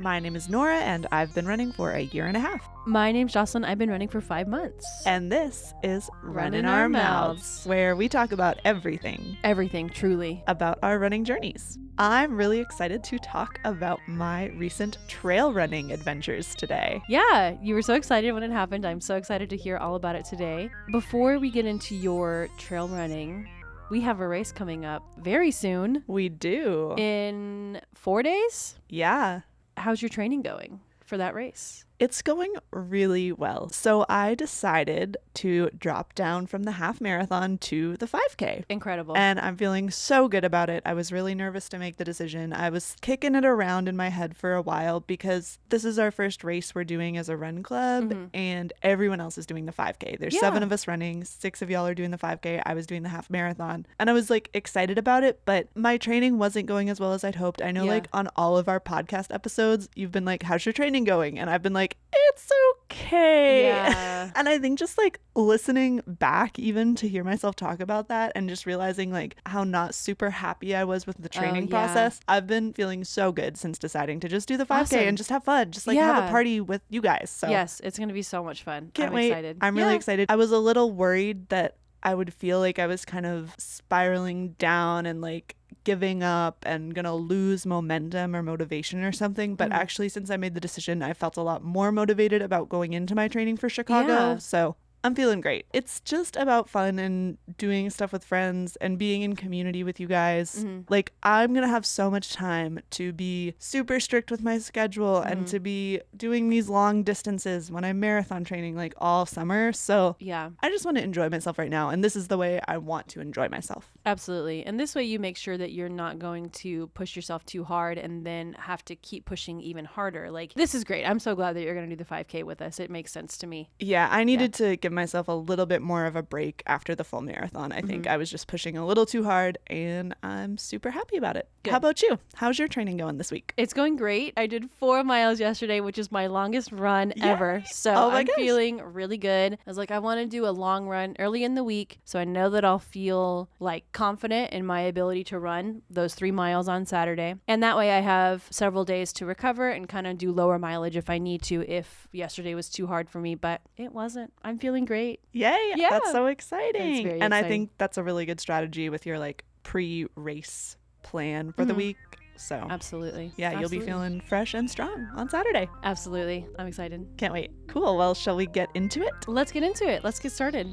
My name is Norah, and I've been running for a year and a half. My name's Joslyn. I've been running for 5 months. And this is Running Our Mouths, where we talk about everything. Everything, truly. About our running journeys. I'm really excited to talk about my recent trail running adventures today. Yeah, you were so excited when it happened. I'm so excited to hear all about it today. Before we get into your trail running, we have a race coming up very soon. We do. In 4 days? Yeah. How's your training going for that race? It's going really well. So I decided to drop down from the half marathon to the 5K. Incredible. And I'm feeling so good about it. I was really nervous to make the decision. I was kicking it around in my head for a while because this is our first race we're doing as a run club, and everyone else is doing the 5K. There's 7 of us running, 6 of y'all are doing the 5K. I was doing the half marathon, and I was like excited about it, but my training wasn't going as well as I'd hoped. I know like on all of our podcast episodes, you've been like, how's your training going? And I've been like, it's okay. Yeah. And I think just like listening back even to hear myself talk about that and just realizing like how not super happy I was with the training process, I've been feeling so good since deciding to just do the 5K and just have fun, just like have a party with you guys. So yes, it's going to be so much fun. Can't I'm wait. excited. I'm really excited. I was a little worried that I would feel like I was kind of spiraling down and like giving up and gonna lose momentum or motivation or something, but actually since I made the decision, I felt a lot more motivated about going into my training for Chicago. So I'm feeling great. It's just about fun and doing stuff with friends and being in community with you guys. Like I'm gonna have so much time to be super strict with my schedule and to be doing these long distances when I'm marathon training like all summer. So yeah, I just want to enjoy myself right now, and this is the way I want to enjoy myself. Absolutely. And this way you make sure that you're not going to push yourself too hard and then have to keep pushing even harder. Like, this is great. I'm so glad that you're going to do the 5K with us. It makes sense to me. Yeah, I needed to give myself a little bit more of a break after the full marathon. I think I was just pushing a little too hard, and I'm super happy about it. Good. How about you? How's your training going this week? It's going great. I did 4 miles yesterday, which is my longest run ever. So I'm feeling really good. I was like, I want to do a long run early in the week, so I know that I'll feel like confident in my ability to run those 3 miles on Saturday. And that way I have several days to recover and kind of do lower mileage if I need to, if yesterday was too hard for me, but it wasn't. I'm feeling great. Yay. Yeah. That's so exciting. Very and exciting. I think that's a really good strategy with your like pre-race plan for the week. So absolutely. Yeah, you'll be feeling fresh and strong on Saturday. Absolutely. I'm excited. Can't wait. Cool. Well, shall we get into it? Let's get into it. Let's get started.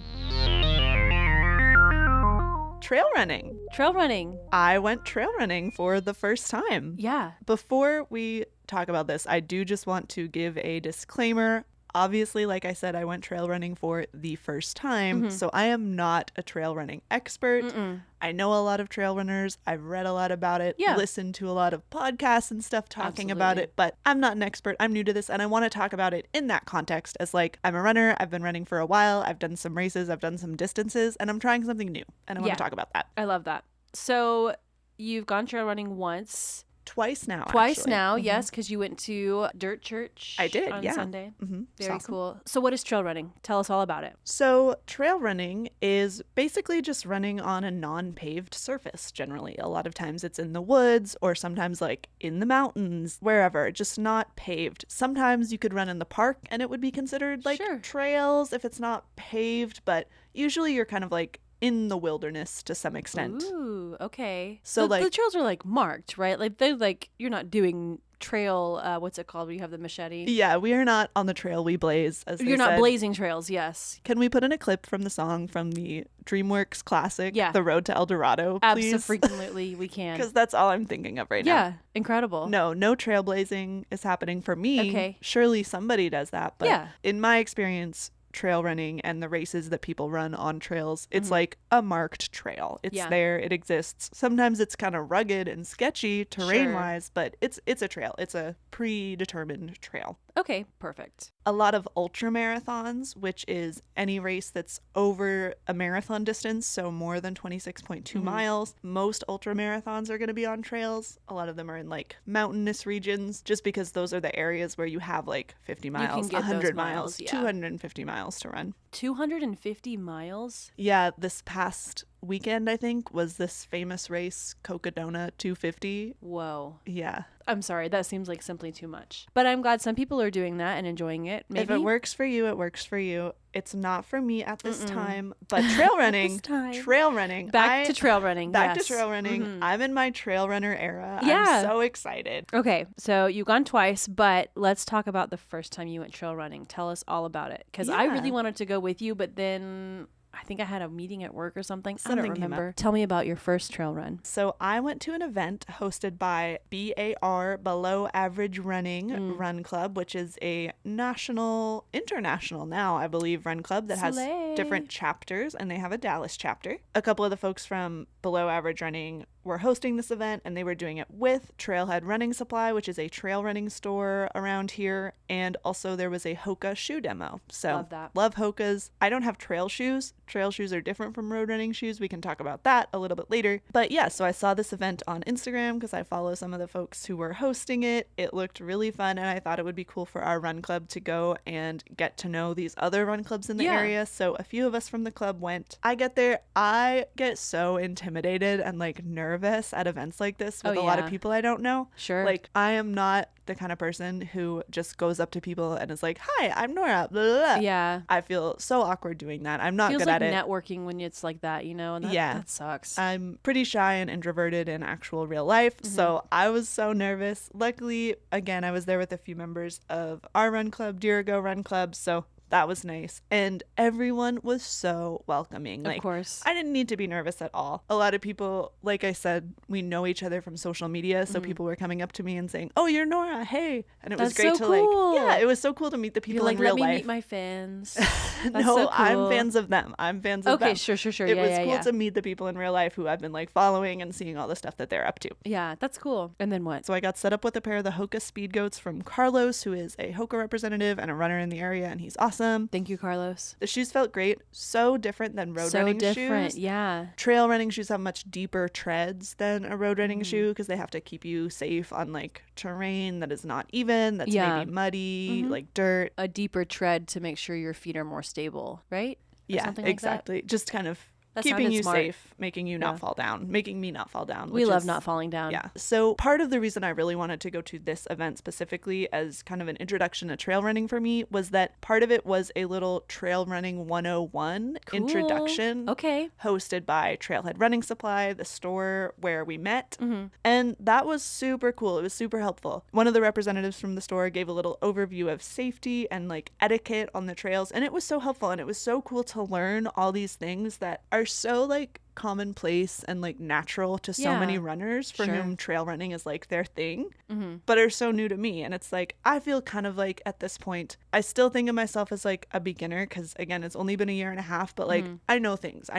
Trail running. Trail running. I went trail running for the first time. Yeah. Before we talk about this, I do just want to give a disclaimer. Obviously, like I said, I went trail running for the first time, so I am not a trail running expert. I know a lot of trail runners. I've read a lot about it, listened to a lot of podcasts and stuff talking about it, but I'm not an expert. I'm new to this, and I want to talk about it in that context as like, I'm a runner. I've been running for a while. I've done some races. I've done some distances, and I'm trying something new, and I want to talk about that. I love that. So you've gone trail running once. Twice now, yes, because you went to Dirt Church I did, on Sunday. Very awesome. cool. So what is trail running? Tell us all about it. So trail running is basically just running on a non-paved surface generally. A lot of times it's in the woods or sometimes like in the mountains, wherever, just not paved. Sometimes you could run in the park and it would be considered like trails if it's not paved, but usually you're kind of like in the wilderness to some extent. Ooh, okay. So like the trails are like marked, right? Like they're like, you're not doing trail, what's it called where you have the machete? Yeah, we are not on the trail we blaze, as You're not blazing trails, yes. Can we put in a clip from the song from the DreamWorks classic, The Road to El Dorado, please? Absolutely, we can. Because that's all I'm thinking of right now. Yeah, incredible. No trailblazing is happening for me. Okay. Surely somebody does that, but in my experience, trail running and the races that people run on trails, it's like a marked trail. It's there, it exists. Sometimes it's kind of rugged and sketchy terrain wise, but it's a trail. It's a predetermined trail. Okay, perfect. A lot of ultra marathons, which is any race that's over a marathon distance, so more than 26.2 miles. Most ultra marathons are going to be on trails. A lot of them are in like mountainous regions, just because those are the areas where you have like 50 miles, 100 miles, 250 miles to run. 250 miles? Yeah, this past weekend, I think, was this famous race, Cocodona 250. Whoa. Yeah. I'm sorry, that seems like simply too much. But I'm glad some people are doing that and enjoying it. Maybe. If it works for you, it works for you. It's not for me at this time, but trail running, trail running. Back to trail running. Back to trail running. Mm-hmm. I'm in my trail runner era. Yeah. I'm so excited. Okay, so you've gone twice, but let's talk about the first time you went trail running. Tell us all about it. Because I really wanted to go with you, but then I think I had a meeting at work or something. I don't remember. Tell me about your first trail run. So I went to an event hosted by BAR, Below Average Running Run Club, which is a international now, I believe, run club that has different chapters, and they have a Dallas chapter. A couple of the folks from Below Average Running were hosting this event, and they were doing it with Trailhead Running Supply, which is a trail running store around here, and also there was a Hoka shoe demo. So love that. Love Hokas. I don't have trail shoes. Trail shoes are different from road running shoes. We can talk about that a little bit later. But yeah, so I saw this event on Instagram because I follow some of the folks who were hosting it. It looked really fun, and I thought it would be cool for our run club to go and get to know these other run clubs in the area. So a few of us from the club went. I get there. I get so intimidated and like nervous at events like this with a lot of people I don't know. Sure. Like, I am not the kind of person who just goes up to people and is like, hi, I'm Norah. Blah, blah, blah. Yeah. I feel so awkward doing that. I'm not Feels good like at it. Networking when it's like that, you know? And that sucks. I'm pretty shy and introverted in actual real life. Mm-hmm. So I was so nervous. Luckily, again, I was there with a few members of our run club, Dirigo Run Club. So that was nice. And everyone was so welcoming. Of course. I didn't need to be nervous at all. A lot of people, like I said, we know each other from social media. So people were coming up to me and saying, oh, you're Norah. Hey. And it was great to it was so cool to meet the people in real life. Let me meet my fans. No, so cool. I'm fans of them. I'm fans of them. Okay, sure. It was cool to meet the people in real life who I've been like following and seeing all the stuff that they're up to. Yeah, that's cool. And then what? So I got set up with a pair of the Hoka Speed Goats from Carlos, who is a Hoka representative and a runner in the area, and he's awesome. Thank you, Carlos. The shoes felt great. So different than road running shoes. So different, yeah. Trail running shoes have much deeper treads than a road running shoe because they have to keep you safe on like terrain that is not even, that's maybe muddy, like dirt. A deeper tread to make sure your feet are more stable, right? Yeah, exactly. Just kind of keeping you safe, making you not fall down, making me not fall down. We love not falling down. Yeah. So part of the reason I really wanted to go to this event specifically as kind of an introduction to trail running for me was that part of it was a little trail running 101 introduction. Okay. Hosted by Trailhead Running Supply, the store where we met. And that was super cool. It was super helpful. One of the representatives from the store gave a little overview of safety and like etiquette on the trails. And it was so helpful. And it was so cool to learn all these things that are so like commonplace and like natural to so many runners for whom trail running is like their thing, but are so new to me. And it's like, I feel kind of like at this point, I still think of myself as like a beginner because again, it's only been a year and a half, but like I know things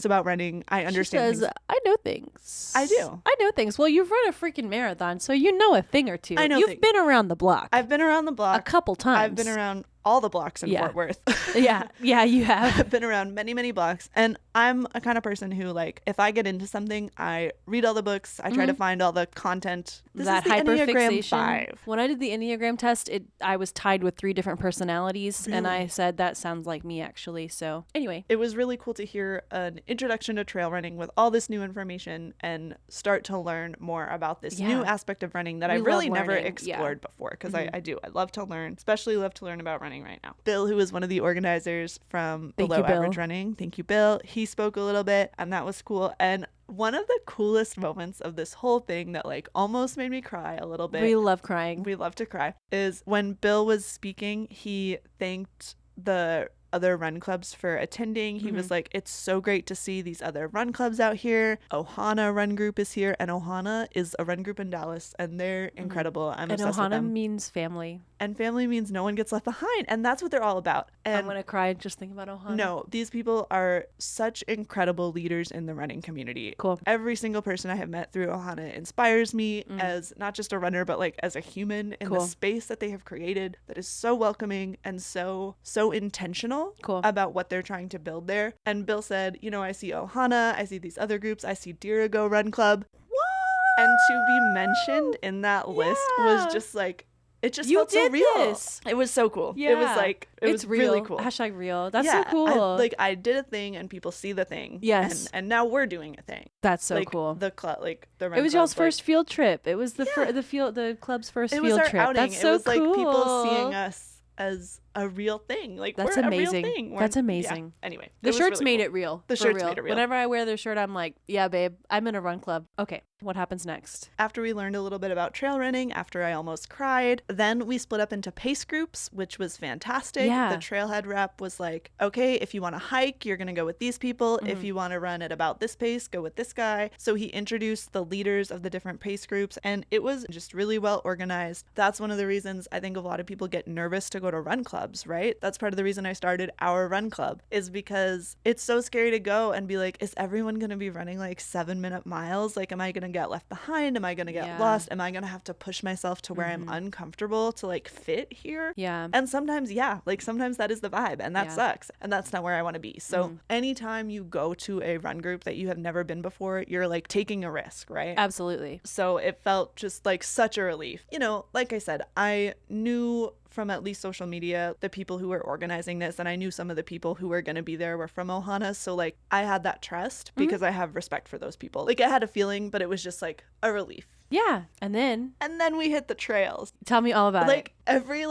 about running. I understand things. I know things. I do. I know things. Well, you've run a freaking marathon, so you know a thing or two. I know You've been around the block. I've been around the block a couple times. I've been around all the blocks in Fort Worth. Yeah, you have. I've been around many blocks, and I'm a kind of person who like, if I get into something, I read all the books, I try to find all the content. This that is the hyperfixation. Enneagram 5. When I did the Enneagram test, I was tied with 3 different personalities, and I said that sounds like me actually. So anyway, it was really cool to hear an introduction to trail running with all this new information and start to learn more about this new aspect of running that I really never explored before, because I do. I love to learn, especially love to learn about running right now. Bill, who is one of the organizers from Below Average Running, thank you, Bill. He spoke a little bit, and that was cool. And one of the coolest moments of this whole thing that like almost made me cry a little bit. We love crying. We love to cry. Is when Bill was speaking, he thanked the other run clubs for attending. He was like, it's so great to see these other run clubs out here. Ohana Run Group is here, and Ohana is a run group in Dallas, and they're incredible. I'm obsessed with them. And Ohana means family. And family means no one gets left behind, and that's what they're all about. And I'm gonna cry just thinking about Ohana. No, these people are such incredible leaders in the running community. Cool. Every single person I have met through Ohana inspires me as not just a runner, but like as a human in the space that they have created that is so welcoming and so intentional about what they're trying to build there. And Bill said, you know, I see Ohana, I see these other groups, I see Dirigo Run Club. What? And to be mentioned in that list was just like It just felt so real. This. It was so cool. Yeah. It was like, it was real. really cool. Hashtag real. That's so cool. I did a thing and people see the thing. Yes. And now we're doing a thing. That's so cool. The club, the it was y'all's first field trip. It was the club's first field trip. Outing. That's so cool. It was cool. People seeing us as a real thing. That's we're amazing. A real thing. That's amazing. Yeah. Anyway, the shirts really made cool. it real. The shirts made it real. Whenever I wear their shirt, I'm like, yeah, babe, I'm in a run club. Okay, what happens next? After we learned a little bit about trail running, after I almost cried, then we split up into pace groups, which was fantastic. Yeah. The trailhead rep was like, okay, if you want to hike, you're going to go with these people. Mm-hmm. If you want to run at about this pace, go with this guy. So he introduced the leaders of the different pace groups, and it was just really well organized. That's one of the reasons I think a lot of people get nervous to go to run clubs, right? That's part of the reason I started our run club, is because it's so scary to go and be like, is everyone going to be running like 7-minute miles? Like, am I going to get left behind? Am I going to get lost? Am I going to have to push myself to where I'm uncomfortable to like fit here? Yeah. And sometimes, sometimes that is the vibe, and that sucks. And that's not where I want to be. So anytime you go to a run group that you have never been before, you're like taking a risk, right? Absolutely. So it felt just like such a relief. You know, like I said, I knew from at least social media the people who were organizing this, and I knew some of the people who were going to be there were from Ohana, so like I had that trust because I have respect for those people. Like I had a feeling, but it was just like a relief. Yeah. And then we hit the trails. Tell me all about it. Like every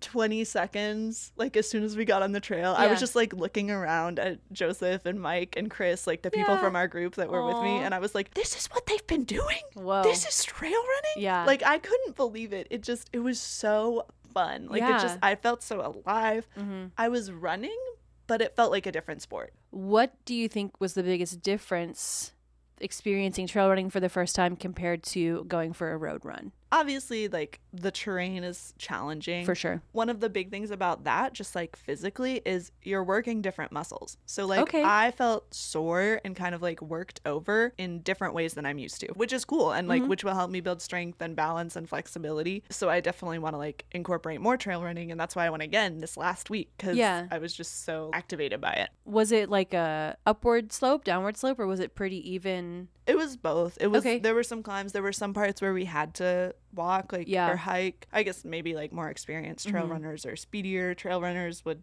20 seconds, like as soon as we got on the trail, I was just like looking around at Joseph and Mike and Chris, like the people from our group that were with me, and I was like, this is what they've been doing? Whoa. This is trail running? Yeah. Like I couldn't believe it. It was so fun. Like I felt so alive. I was running, but it felt like a different sport. What do you think was the biggest difference experiencing trail running for the first time compared to going for a road run? Obviously, like the terrain is challenging. For sure. One of the big things about that, just like physically, is you're working different muscles. So like Okay. I felt sore and kind of like worked over in different ways than I'm used to, which is cool, and like which will help me build strength and balance and flexibility. So I definitely want to like incorporate more trail running, and that's why I went again this last week, because I was just so activated by it. Was it like a upward slope, downward slope, or was it pretty even? It was both. It was Okay. There were some climbs, there were some parts where we had to walk or hike. I guess maybe like more experienced trail runners or speedier trail runners would,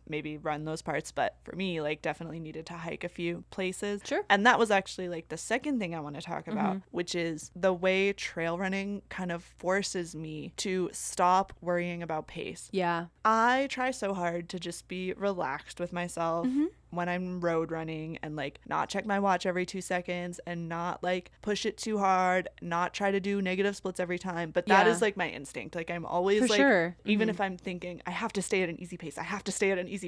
maybe run those parts, but for me, like definitely needed to hike a few places. Sure. And that was actually like the second thing I want to talk about, which is the way trail running kind of forces me to stop worrying about pace. Yeah. I try so hard to just be relaxed with myself when I'm road running, and like not check my watch every 2 seconds, and not like push it too hard, not try to do negative splits every time. But that is like my instinct. Like I'm always For like, sure. even if I'm thinking I have to stay at an easy pace,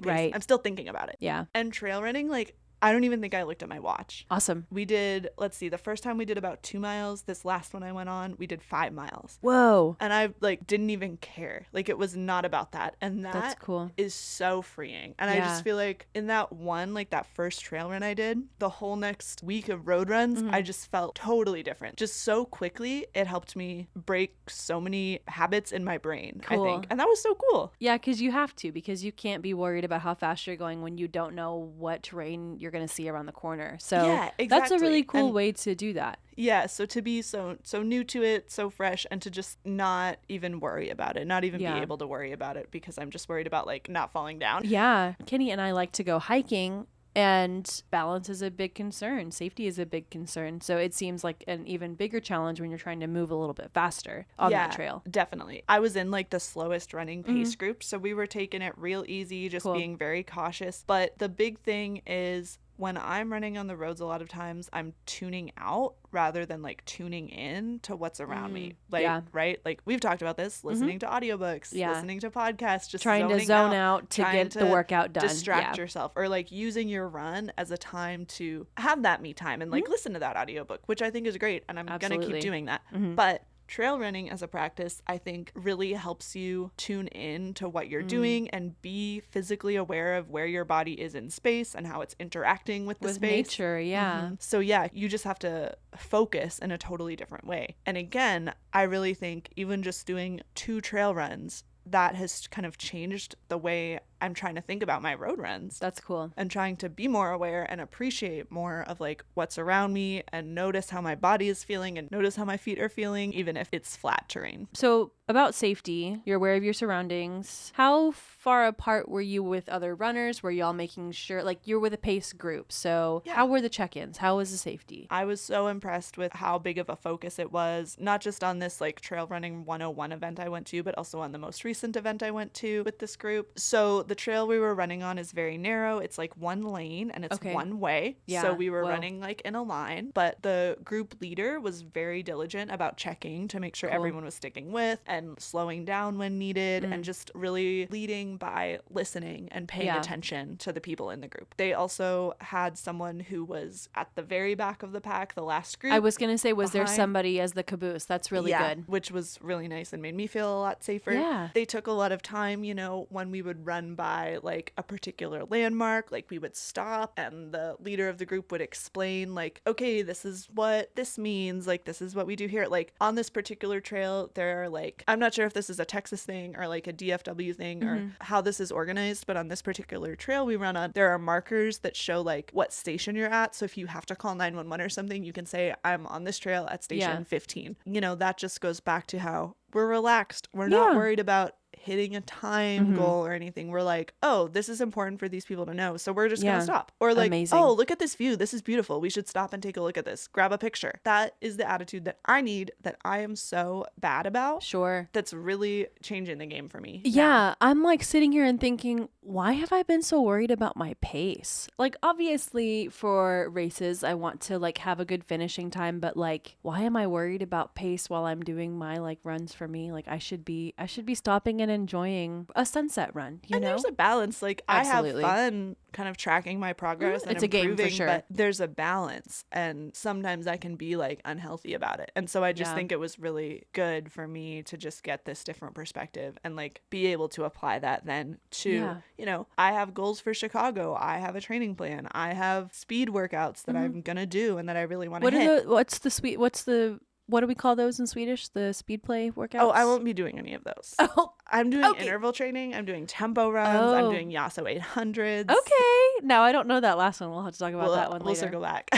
Right. I'm still thinking about it. Yeah. And trail running, like I don't even think I looked at my watch. Awesome. We did, let's see, the first time we did about 2 miles. This last one I went on, we did 5 miles. Whoa. And I like didn't even care. Like it was not about that. And That's cool. is so freeing. And I just feel like in that one, like that first trail run I did, the whole next week of road runs, I just felt totally different. Just so quickly, it helped me break so many habits in my brain, I Cool. think. And that was so cool. Yeah, because you have to, because you can't be worried about how fast you're going when you don't know what terrain you're going to see around the corner. So Yeah, that's a really exactly. cool And- way to do that. Yeah, so to be so new to it, so fresh, and to just not even worry about it, not even be able to worry about it, because I'm just worried about like not falling down. Yeah. Kenny and I like to go hiking, and balance is a big concern. Safety is a big concern. So it seems like an even bigger challenge when you're trying to move a little bit faster on that trail. Definitely. I was in like the slowest running pace group, so we were taking it real easy, just being very cautious. But the big thing is, when I'm running on the roads, a lot of times I'm tuning out rather than like tuning in to what's around me. Like, right? Like we've talked about this, listening to audiobooks, listening to podcasts, just trying to zone out to get the workout done. Distract yourself, or like using your run as a time to have that me time and like listen to that audiobook, which I think is great. And I'm going to keep doing that. But trail running as a practice, I think, really helps you tune in to what you're doing and be physically aware of where your body is in space and how it's interacting with the space. Nature, yeah. So yeah, you just have to focus in a totally different way. And again, I really think even just doing 2 trail runs, that has kind of changed the way I'm trying to think about my road runs. That's cool. And trying to be more aware and appreciate more of like what's around me and notice how my body is feeling and notice how my feet are feeling, even if it's flat terrain. So about safety, you're aware of your surroundings. How far apart were you with other runners? Were y'all making sure, like you're with a pace group, so how were the check-ins? How was the safety? I was so impressed with how big of a focus it was, not just on this like trail running 101 event I went to, but also on the most recent event I went to with this group. So the trail we were running on is very narrow. It's like one lane and it's one way. Yeah. So we were running like in a line, but the group leader was very diligent about checking to make sure everyone was sticking with and slowing down when needed and just really leading by listening and paying attention to the people in the group. They also had someone who was at the very back of the pack, the last group. I was going to say, was there somebody as the caboose? That's really good. Which was really nice and made me feel a lot safer. Yeah. They took a lot of time, you know, when we would run by like a particular landmark, like we would stop and the leader of the group would explain like, okay, this is what this means. Like, this is what we do here. Like on this particular trail, there are like, I'm not sure if this is a Texas thing or like a DFW thing or how this is organized, but on this particular trail we run on, there are markers that show like what station you're at. So if you have to call 911 or something, you can say, I'm on this trail at station 15. You know, that just goes back to how we're relaxed. We're not worried about hitting a time goal or anything. We're like, oh, this is important for these people to know, so we're just gonna stop. Or like, oh, look at this view, this is beautiful, we should stop and take a look at this, grab a picture. That is the attitude that I need, that I am so bad about. Sure. That's really changing the game for me. Yeah, I'm like sitting here and thinking, why have I been so worried about my pace? Like obviously for races I want to like have a good finishing time, but like why am I worried about pace while I'm doing my like runs for me? Like I should be stopping and enjoying a sunset run, you know? There's a balance. Like absolutely. I have fun kind of tracking my progress and it's improving, a game for sure. But there's a balance and sometimes I can be like unhealthy about it. And so I just think it was really good for me to just get this different perspective and like be able to apply that then to, you know, I have goals for Chicago. I have a training plan. I have speed workouts that I'm going to do and that I really want to hit. What do we call those in Swedish? The speed play workouts? Oh, I won't be doing any of those. Oh, I'm doing interval training. I'm doing tempo runs. I'm doing Yasso 800s. Okay. Now, I don't know that last one. We'll have to talk about that one later. We'll circle back.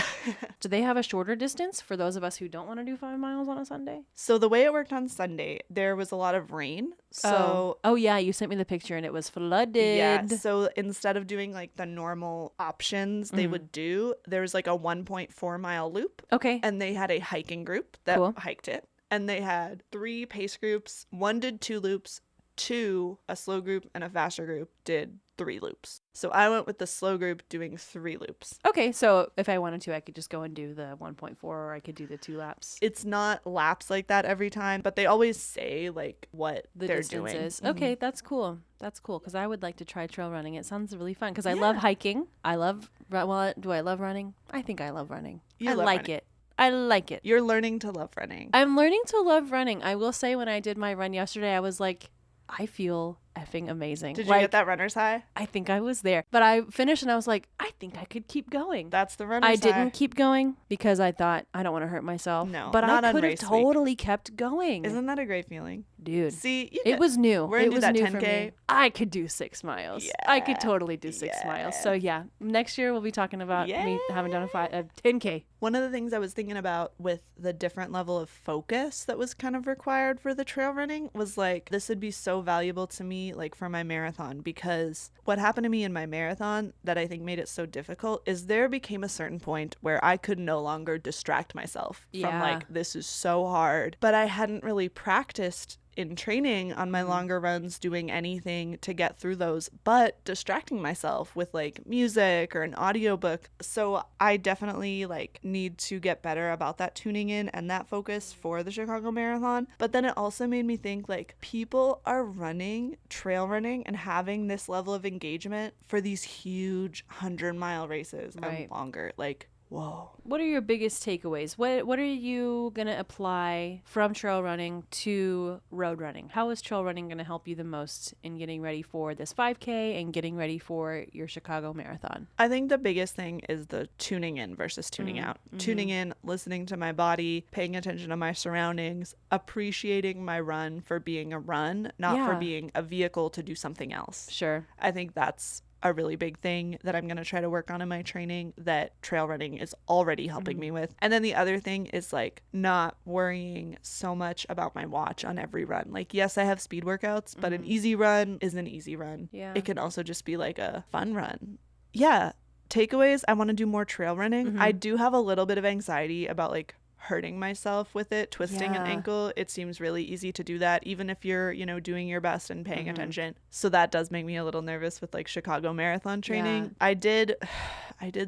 Do they have a shorter distance for those of us who don't want to do 5 miles on a Sunday? So the way it worked on Sunday, there was a lot of rain. So oh yeah, you sent me the picture and it was flooded. Yeah. So instead of doing like the normal options they would do, there was like a 1.4 mile loop. Okay. And they had a hiking group that hiked it. And they had 3 pace groups. One did 2 loops. 2, a slow group and a faster group, did 3 loops. So I went with the slow group doing 3 loops. Okay, so if I wanted to, I could just go and do the 1.4 or I could do the 2 laps. It's not laps like that every time, but they always say like what they're doing. Okay, that's cool. That's cool because I would like to try trail running. It sounds really fun because I love hiking. Do I love running? I think I love running. I like it. I like it. You're learning to love running. I'm learning to love running. I will say when I did my run yesterday, I was like, I feel effing amazing. Did you get that runner's high? I think I was there. But I finished and I was like, I think I could keep going. That's the runner's high. I didn't keep going because I thought I don't want to hurt myself. No, but not I could on have totally kept going. Isn't that a great feeling? Dude. See, it was new. We're gonna do that 10K. For me. I could do 6 miles. Yeah. I could totally do 6 miles. So yeah, next year we'll be talking about me having done a 10K. One of the things I was thinking about with the different level of focus that was kind of required for the trail running was like, this would be so valuable to me, like for my marathon, because what happened to me in my marathon that I think made it so difficult is there became a certain point where I could no longer distract myself from like, this is so hard, but I hadn't really practiced in training on my longer runs doing anything to get through those but distracting myself with like music or an audiobook. So I definitely like need to get better about that tuning in and that focus for the Chicago Marathon. But then it also made me think like people are running trail running and having this level of engagement for these huge 100-mile races and longer. Like, Whoa. What are your biggest takeaways? What are you going to apply from trail running to road running? How is trail running going to help you the most in getting ready for this 5K and getting ready for your Chicago Marathon? I think the biggest thing is the tuning in versus tuning out. Tuning in, listening to my body, paying attention to my surroundings, appreciating my run for being a run, not for being a vehicle to do something else. Sure. I think that's a really big thing that I'm going to try to work on in my training that trail running is already helping me with. And then the other thing is like not worrying so much about my watch on every run. Like, yes, I have speed workouts, but an easy run is an easy run. Yeah. It can also just be like a fun run. Yeah. Takeaways, I want to do more trail running. I do have a little bit of anxiety about like hurting myself with it, twisting an ankle. It seems really easy to do that, even if you're, you know, doing your best and paying attention. So that does make me a little nervous with like Chicago Marathon training. I did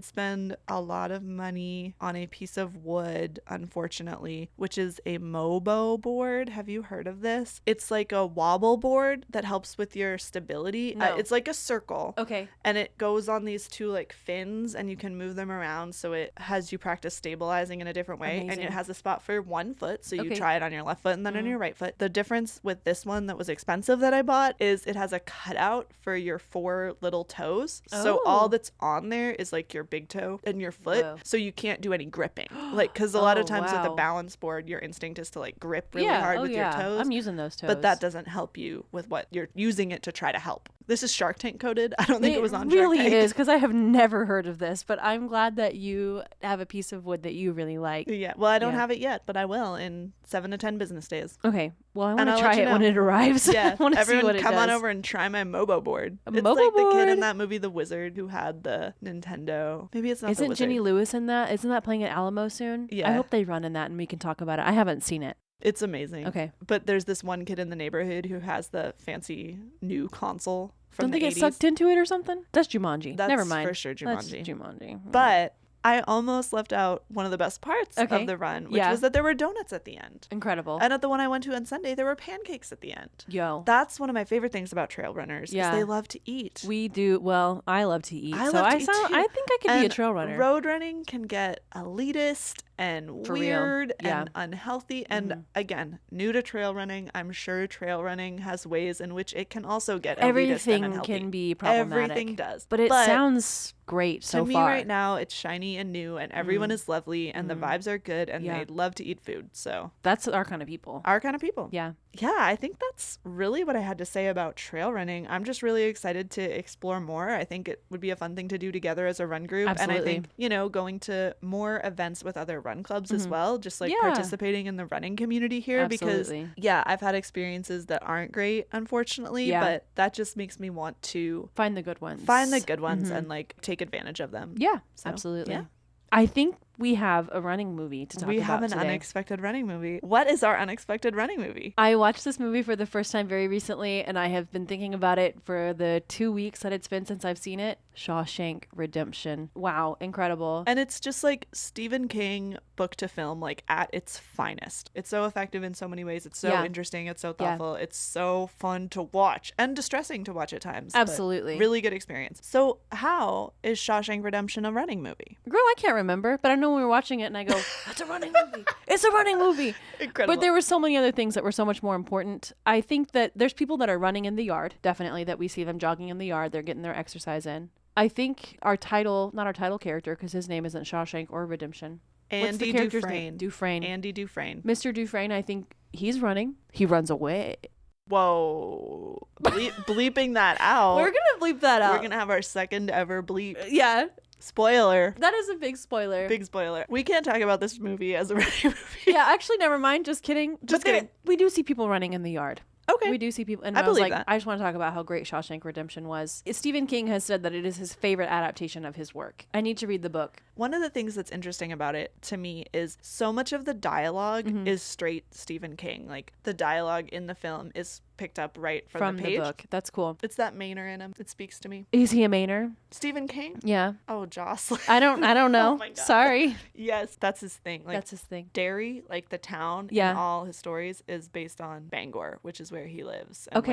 spend a lot of money on a piece of wood, unfortunately, which is a Mobo board. Have you heard of this? It's like a wobble board that helps with your stability. No. It's like a circle. Okay. And it goes on these two like fins and you can move them around, so it has you practice stabilizing in a different way. Amazing. And it has a spot for one foot, so you try it on your left foot and then on your right foot. The difference with this one that was expensive that I bought is it has a cutout for your 4 little toes. So all that's on there is like your big toe and your foot. Whoa. So you can't do any gripping. Like, because a lot of times with a balance board, your instinct is to like grip really hard with your toes. I'm using those toes. But that doesn't help you with what you're using it to try to help. This is Shark Tank coded. I don't think it was on Shark Tank. It really is, because I have never heard of this, but I'm glad that you have a piece of wood that you really like. Yeah. Well, I don't have it yet, but I will in 7 to 10 business days. Okay. Well, I want to try it when it arrives. Yeah. I want to see what it does. Come on over and try my Mobo board. It's Mobo like board? the kid in that movie, The Wizard, who had the Nintendo. Maybe it's not Isn't The Wizard. Jenny Lewis in that? Isn't that playing at Alamo soon? Yeah. I hope they run in that and we can talk about it. I haven't seen it. It's amazing. Okay. But there's this one kid in the neighborhood who has the fancy new console from Don't they the get 80s. sucked into it or something? That's Jumanji. That's Never mind. for sure Jumanji. That's Jumanji. But I almost left out one of the best parts of the run, which was that there were donuts at the end. Incredible. And at the one I went to on Sunday, there were pancakes at the end. Yo. That's one of my favorite things about trail runners is they love to eat. We do. Well, I love to eat. I think I could be a trail runner. Road running can get elitist and For weird real. and unhealthy. And again, new to trail running, I'm sure trail running has ways in which it can also get elitist and Everything unhealthy. can be problematic. Everything does. But it sounds great so far. To me right now, it's shiny and new and everyone is lovely and the vibes are good and they love to eat food. So that's our kind of people. Our kind of people. Yeah. Yeah, I think that's really what I had to say about trail running. I'm just really excited to explore more. I think it would be a fun thing to do together as a run group. Absolutely. And I think, you know, going to more events with other run clubs as well, just like participating in the running community here. Absolutely. Because, yeah, I've had experiences that aren't great, unfortunately, but that just makes me want to find the good ones. And like take advantage of them. Yeah, So, absolutely. Yeah. I think we have a running movie to talk about. We have an today. unexpected running movie. What is our unexpected running movie? I watched this movie for the first time very recently, and I have been thinking about it for the 2 weeks that it's been since I've seen it. Shawshank Redemption. Wow, incredible. And it's just like Stephen King book to film, like at its finest. It's so effective in so many ways. It's so interesting. It's so thoughtful. It's so fun to watch and distressing to watch at times. Absolutely. Really good experience. So how is Shawshank Redemption a running movie? Girl, I can't remember, but I know when we were watching it and I go, it's a running movie. It's a running movie. Incredible. But there were so many other things that were so much more important. I think that there's people that are running in the yard, definitely, that we see them jogging in the yard. They're getting their exercise in. I think not our title character, because his name isn't Shawshank or Redemption. What's the character's name? Dufresne. Andy Dufresne. Mr. Dufresne, I think he's running. He runs away. Whoa. Bleeping that out. We're going to bleep that out. We're going to have our second ever bleep. Yeah. Spoiler. That is a big spoiler. Big spoiler. We can't talk about this movie as a running movie. Yeah, actually, never mind. Just kidding. Just kidding. We do see people running in the yard. Okay. We do see people. And I I was believe like, that. I just want to talk about how great Shawshank Redemption was. Stephen King has said that it is his favorite adaptation of his work. I need to read the book. One of the things that's interesting about it to me is so much of the dialogue Mm-hmm. is straight Stephen King. Like the dialogue in the film is picked up right from the page. book. That's cool. It's that Mainer in him. It speaks to me. Is he a Mainer? Stephen King? Yeah. Oh, Joslyn. I don't know. Oh my God. Sorry. Yes, that's his thing. Like, That's his thing. Derry, like the town Yeah. in all his stories, is based on Bangor, which is where he he lives. And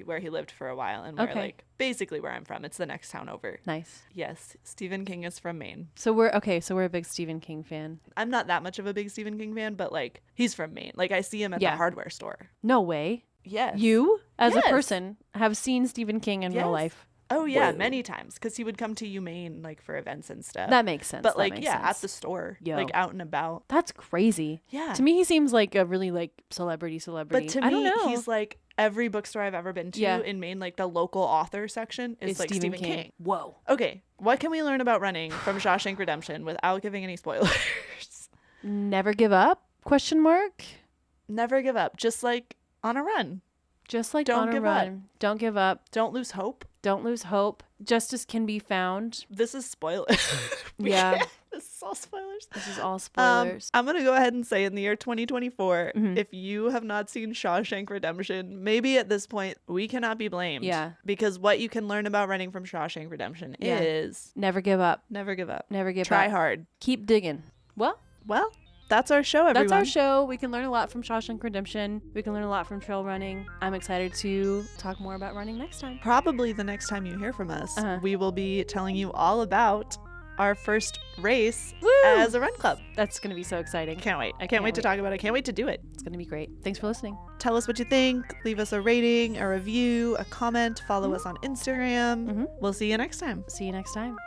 where he lived for a while, and where like basically where I'm from. It's the next town over. Nice. Yes, Stephen King is from Maine. So we're a big Stephen King fan. I'm not that much of a big Stephen King fan, but like he's from Maine. Like I see him at the hardware store. No way. Yes. You, as a person, have seen Stephen King in real life. Oh yeah, many times, because he would come to UMaine like for events and stuff. That makes sense. But like at the store, like out and about. That's crazy. Yeah. To me, he seems like a really like celebrity. But to me, he's like every bookstore I've ever been to in Maine. Like the local author section is like Stephen King. Whoa. Okay, what can we learn about running from Shawshank Redemption without giving any spoilers? Never give up? ? Never give up. Just like on a run. Just like don't on a give run. up. Don't give up. Don't lose hope. Don't lose hope. Justice can be found. This is spoilers. This is all spoilers. This is all spoilers. I'm going to go ahead and say in the year 2024, if you have not seen Shawshank Redemption, maybe at this point we cannot be blamed. Yeah. Because what you can learn about running from Shawshank Redemption is never give up. Never give up. Never give up. Try hard. Keep digging. Well, that's our show, everyone. That's our show. We can learn a lot from Shawshank Redemption. We can learn a lot from trail running. I'm excited to talk more about running next time. Probably the next time you hear from us, we will be telling you all about our first race as a run club. That's going to be so exciting. Can't wait. I can't wait to talk about it. Can't wait to do it. It's going to be great. Thanks for listening. Tell us what you think. Leave us a rating, a review, a comment. Follow us on Instagram. We'll see you next time. See you next time.